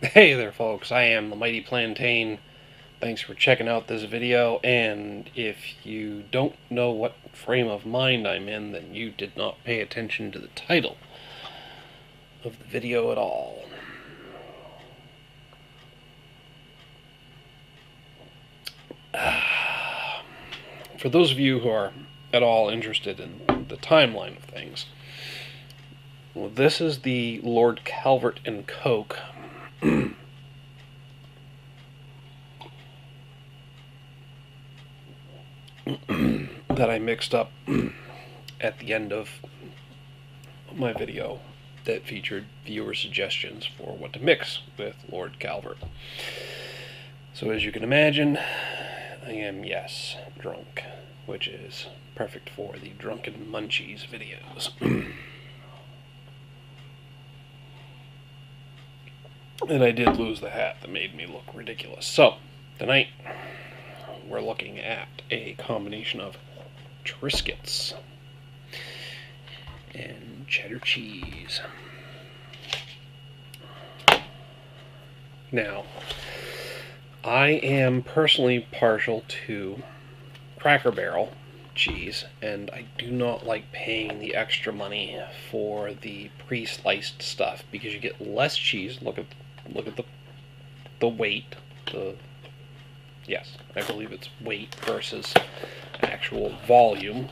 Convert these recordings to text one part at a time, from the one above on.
Hey there folks, I am the Mighty Plantain. Thanks for checking out this video, and if you don't know what frame of mind I'm in, then you did not pay attention to the title of the video at all. For those of you who are at all interested in the timeline of things, well, this is the Lord Calvert and Coke that I mixed up at the end of my video that featured viewer suggestions for what to mix with Lord Calvert. So as you can imagine, I am, yes, drunk, which is perfect for the Drunken Munchies videos. And I did lose the hat that made me look ridiculous. So, tonight, we're looking at a combination of Triscuits and cheddar cheese. Now, I am personally partial to Cracker Barrel cheese, and I do not like paying the extra money for the pre-sliced stuff because you get less cheese. Look at the weight. Yes, I believe it's weight versus actual volume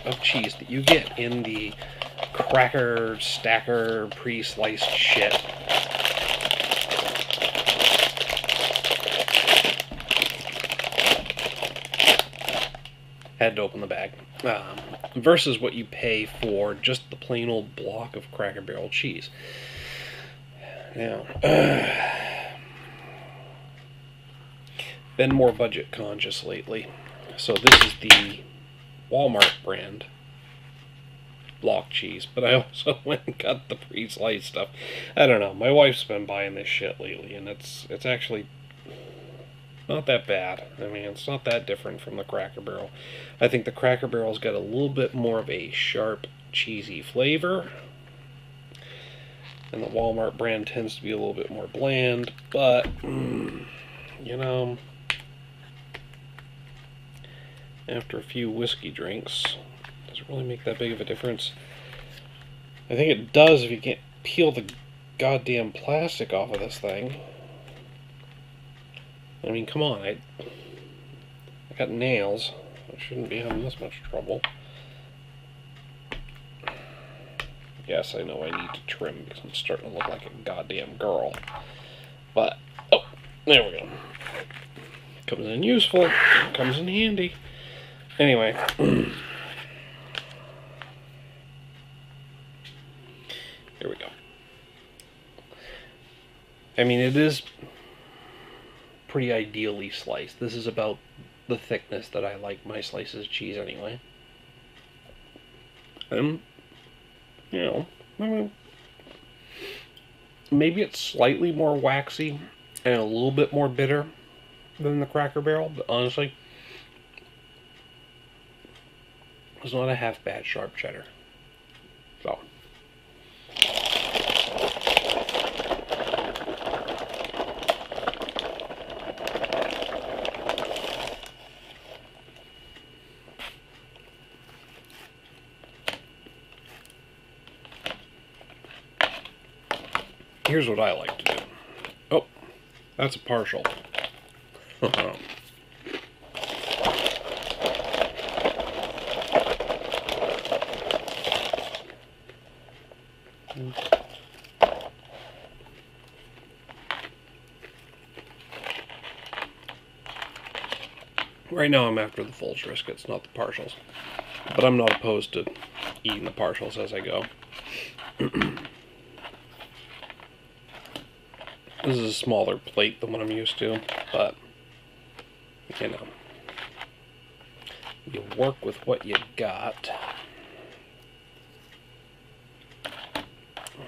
of cheese that you get in the cracker stacker pre-sliced shit. Had to open the bag. Versus what you pay for just the plain old block of Cracker Barrel cheese. Now, been more budget conscious lately. So this is the Walmart brand block cheese, but I also went and got the pre-sliced stuff. I don't know, my wife's been buying this shit lately, and it's actually not that bad. I mean, it's not that different from the Cracker Barrel. I think the Cracker Barrel's got a little bit more of a sharp, cheesy flavor, and the Walmart brand tends to be a little bit more bland, but, you know, after a few whiskey drinks, does it really make that big of a difference? I think it does if you can't peel the goddamn plastic off of this thing. I mean, come on, I got nails. I shouldn't be having this much trouble. Yes, I know I need to trim because I'm starting to look like a goddamn girl. But, oh, there we go. Comes in useful, comes in handy. Anyway. Here we go. I mean, it is pretty ideally sliced. This is about the thickness that I like my slices of cheese anyway. And, you know, I mean, maybe it's slightly more waxy and a little bit more bitter than the Cracker Barrel, but honestly, it's not a half bad sharp cheddar. So, here's what I like to do. Oh, that's a partial. Right now I'm after the full Triscuits, not the partials. But I'm not opposed to eating the partials as I go. This is a smaller plate than what I'm used to, but, you know, you work with what you got.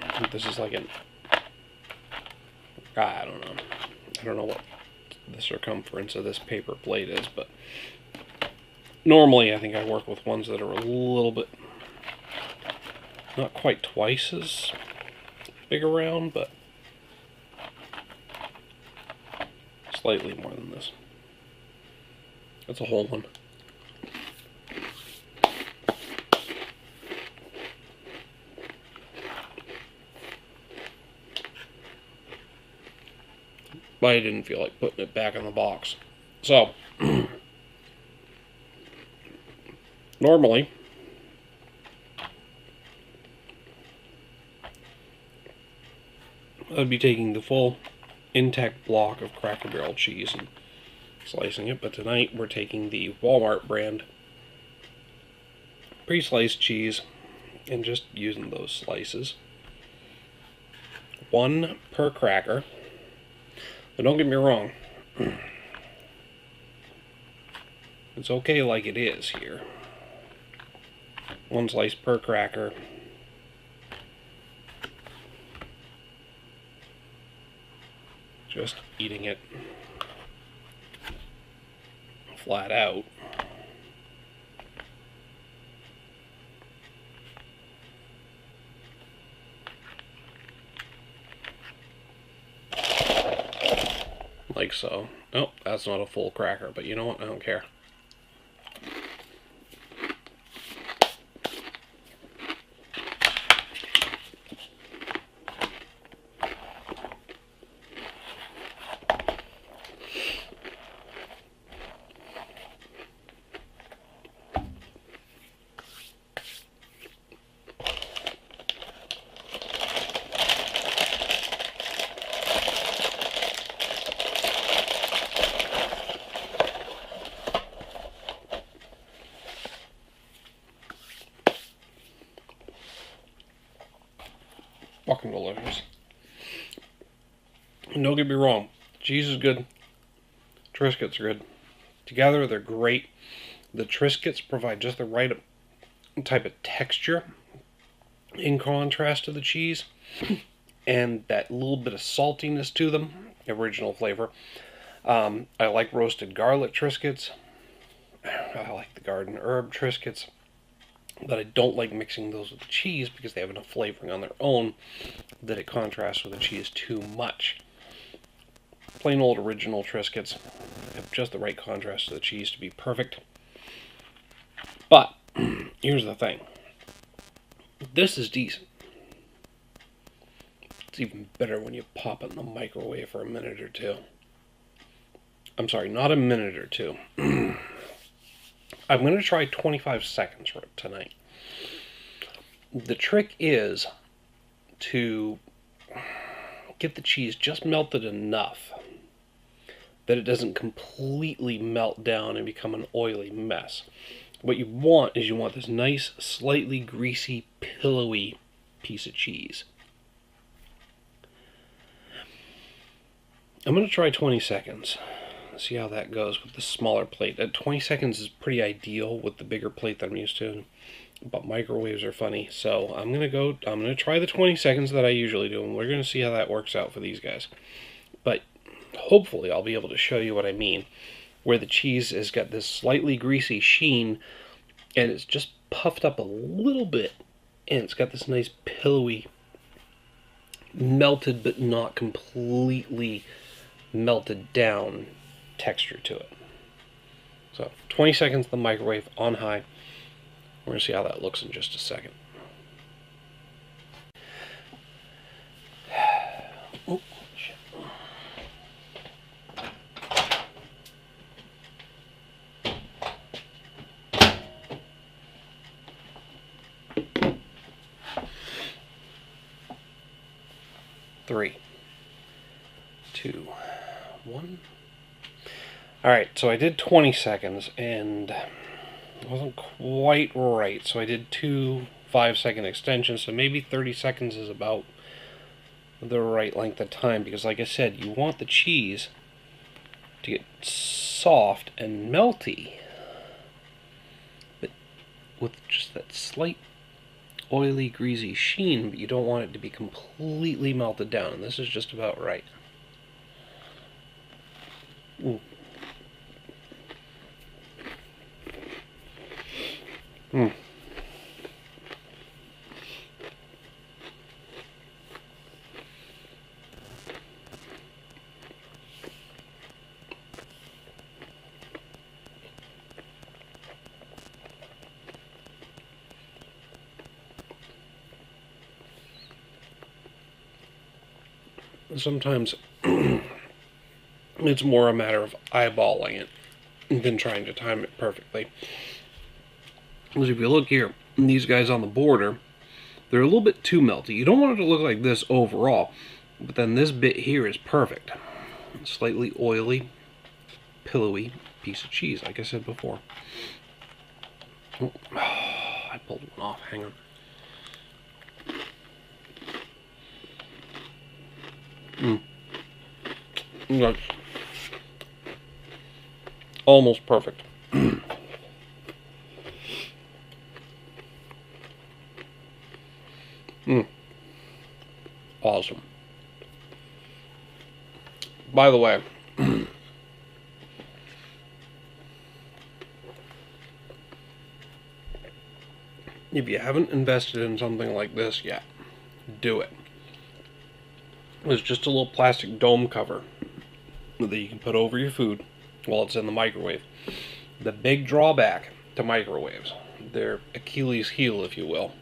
I think this is like an, I don't know. I don't know what the circumference of this paper plate is, but normally I think I work with ones that are a little bit, not quite twice as big around, but slightly more than this. That's a whole one. But I didn't feel like putting it back in the box. So, normally, I'd be taking the full intact block of Cracker Barrel cheese and slicing it, but tonight we're taking the Walmart brand pre-sliced cheese and just using those slices. One per cracker. But don't get me wrong, it's okay like it is here. One slice per cracker. Just eating it flat out. Like so. Oh, that's not a full cracker, but you know what? I don't care. Fucking delicious. And don't get me wrong, cheese is good. Triscuits are good. Together, they're great. The Triscuits provide just the right type of texture in contrast to the cheese, and that little bit of saltiness to them, original flavor. I like roasted garlic Triscuits. I like the garden herb Triscuits. But I don't like mixing those with the cheese because they have enough flavoring on their own that it contrasts with the cheese too much. Plain old original Triscuits have just the right contrast to the cheese to be perfect. But here's the thing. This is decent. It's even better when you pop it in the microwave for a minute or two. I'm sorry, not a minute or two. I'm going to try 25 seconds for it tonight. The trick is to get the cheese just melted enough that it doesn't completely melt down and become an oily mess. What you want is you want this nice, slightly greasy, pillowy piece of cheese. I'm going to try 20 seconds. See how that goes with the smaller plate. 20 seconds is pretty ideal with the bigger plate that I'm used to, but microwaves are funny. So I'm gonna try the 20 seconds that I usually do, and we're gonna see how that works out for these guys. But hopefully I'll be able to show you what I mean, where the cheese has got this slightly greasy sheen, and it's just puffed up a little bit, and it's got this nice pillowy, melted but not completely melted down texture to it. So 20 seconds in the microwave on high. We're going to see how that looks in just a second. Oh, shit. Three, two, one. Alright, so I did 20 seconds, and it wasn't quite right, so I did 2 5-second extensions, so maybe 30 seconds is about the right length of time, because like I said, you want the cheese to get soft and melty, but with just that slight oily, greasy sheen, but you don't want it to be completely melted down, and this is just about right. Ooh. Mm. sometimes it's more a matter of eyeballing it than trying to time it perfectly. Because if you look here, these guys on the border, they're a little bit too melty. You don't want it to look like this overall, but then this bit here is perfect. Slightly oily, pillowy piece of cheese, like I said before. Oh, I pulled one off. Hang on. That's almost perfect. Awesome. By the way, if you haven't invested in something like this yet, do it. It's just a little plastic dome cover that you can put over your food while it's in the microwave. The big drawback to microwaves, their Achilles heel, if you will,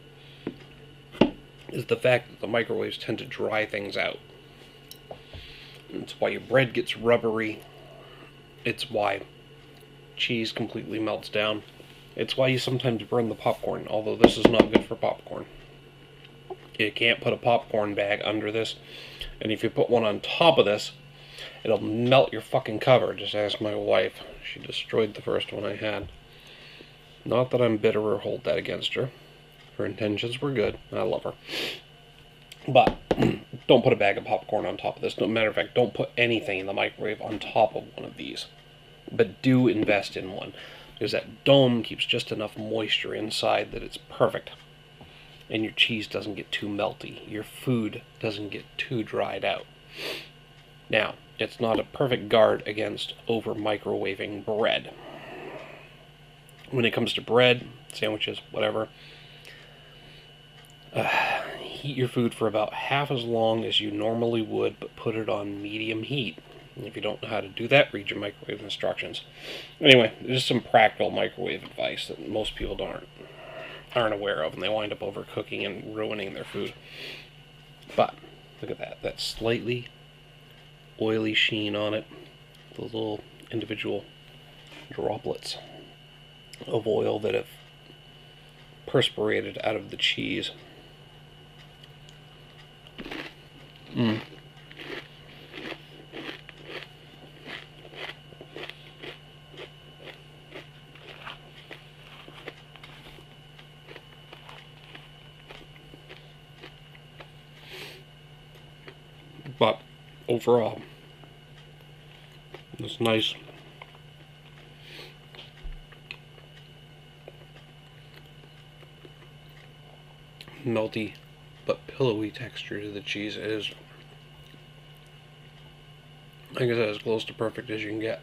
is the fact that the microwaves tend to dry things out. It's why your bread gets rubbery. It's why cheese completely melts down. It's why you sometimes burn the popcorn, although this is not good for popcorn. You can't put a popcorn bag under this, and if you put one on top of this, it'll melt your fucking cover. Just ask my wife. She destroyed the first one I had. Not that I'm bitter or hold that against her. Her intentions were good. I love her. But don't put a bag of popcorn on top of this. No matter of fact, don't put anything in the microwave on top of one of these. But do invest in one, because that dome keeps just enough moisture inside that it's perfect. And your cheese doesn't get too melty. Your food doesn't get too dried out. Now, it's not a perfect guard against over microwaving bread. When it comes to bread, sandwiches, whatever, heat your food for about half as long as you normally would, but put it on medium heat. And if you don't know how to do that, read your microwave instructions. Anyway, there's some practical microwave advice that most people aren't aware of, and they wind up overcooking and ruining their food. But look at that. That slightly oily sheen on it. The little individual droplets of oil that have perspirated out of the cheese. But overall, it's nice, melty but pillowy texture to the cheese. It is, like I said, as close to perfect as you can get.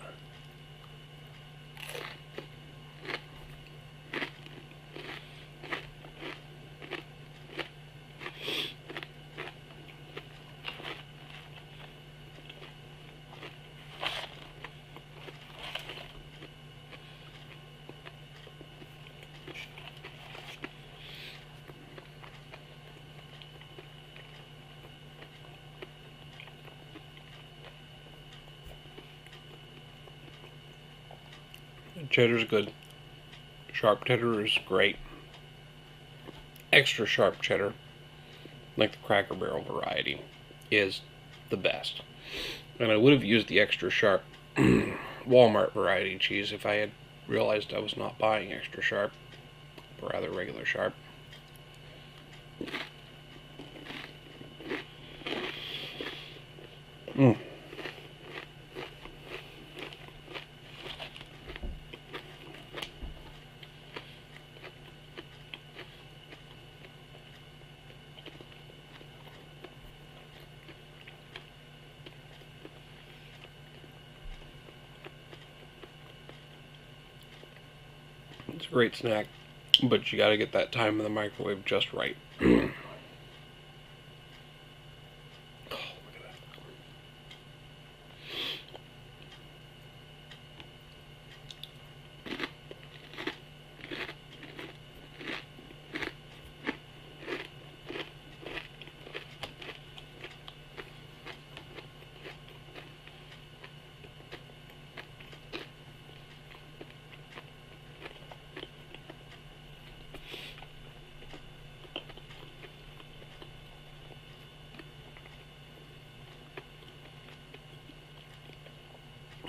Cheddar's good. Sharp cheddar is great. Extra sharp cheddar, like the Cracker Barrel variety, is the best. And I would have used the extra sharp Walmart variety cheese if I had realized I was not buying extra sharp, but rather regular sharp. It's a great snack, but you gotta get that time in the microwave just right. Oh, look at that.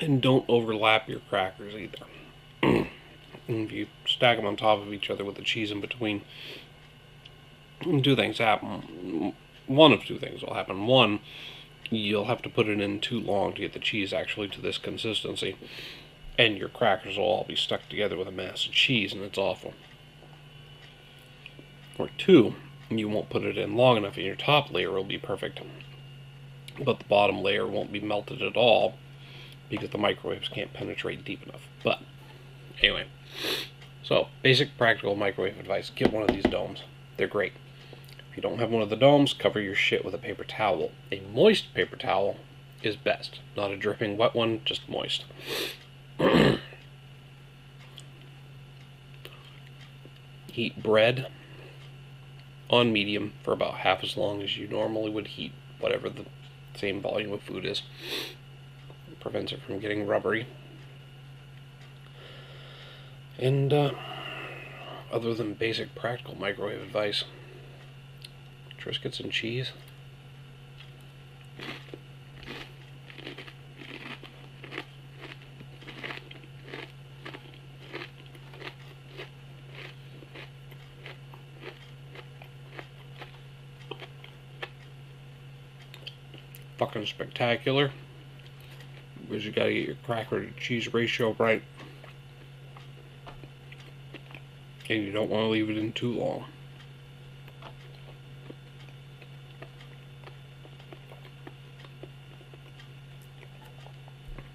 And don't overlap your crackers either. If you stack them on top of each other with the cheese in between, two things happen. One of two things will happen. One, you'll have to put it in too long to get the cheese actually to this consistency, and your crackers will all be stuck together with a mass of cheese, and it's awful. Or two, you won't put it in long enough, and your top layer will be perfect, but the bottom layer won't be melted at all because the microwaves can't penetrate deep enough. But anyway, so basic practical microwave advice: get one of these domes. They're great. If you don't have one of the domes, cover your shit with a paper towel. A moist paper towel is best. Not a dripping wet one, just moist. Heat bread on medium for about half as long as you normally would heat whatever the same volume of food is. It prevents it from getting rubbery. And other than basic practical microwave advice, Triscuits and cheese. Fucking spectacular. Because you gotta get your cracker to cheese ratio right. And you don't want to leave it in too long.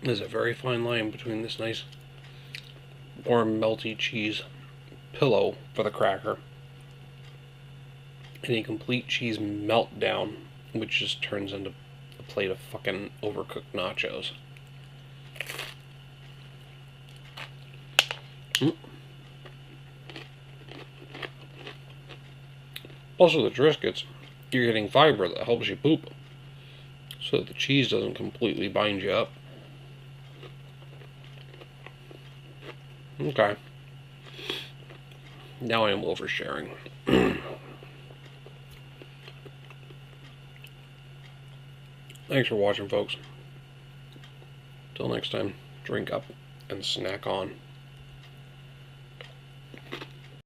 There's a very fine line between this nice warm melty cheese pillow for the cracker and a complete cheese meltdown, which just turns into a plate of fucking overcooked nachos. Also, the Triscuits, you're getting fiber that helps you poop, so that the cheese doesn't completely bind you up. Okay. Now I am oversharing. Thanks for watching, folks. Till next time, drink up and snack on.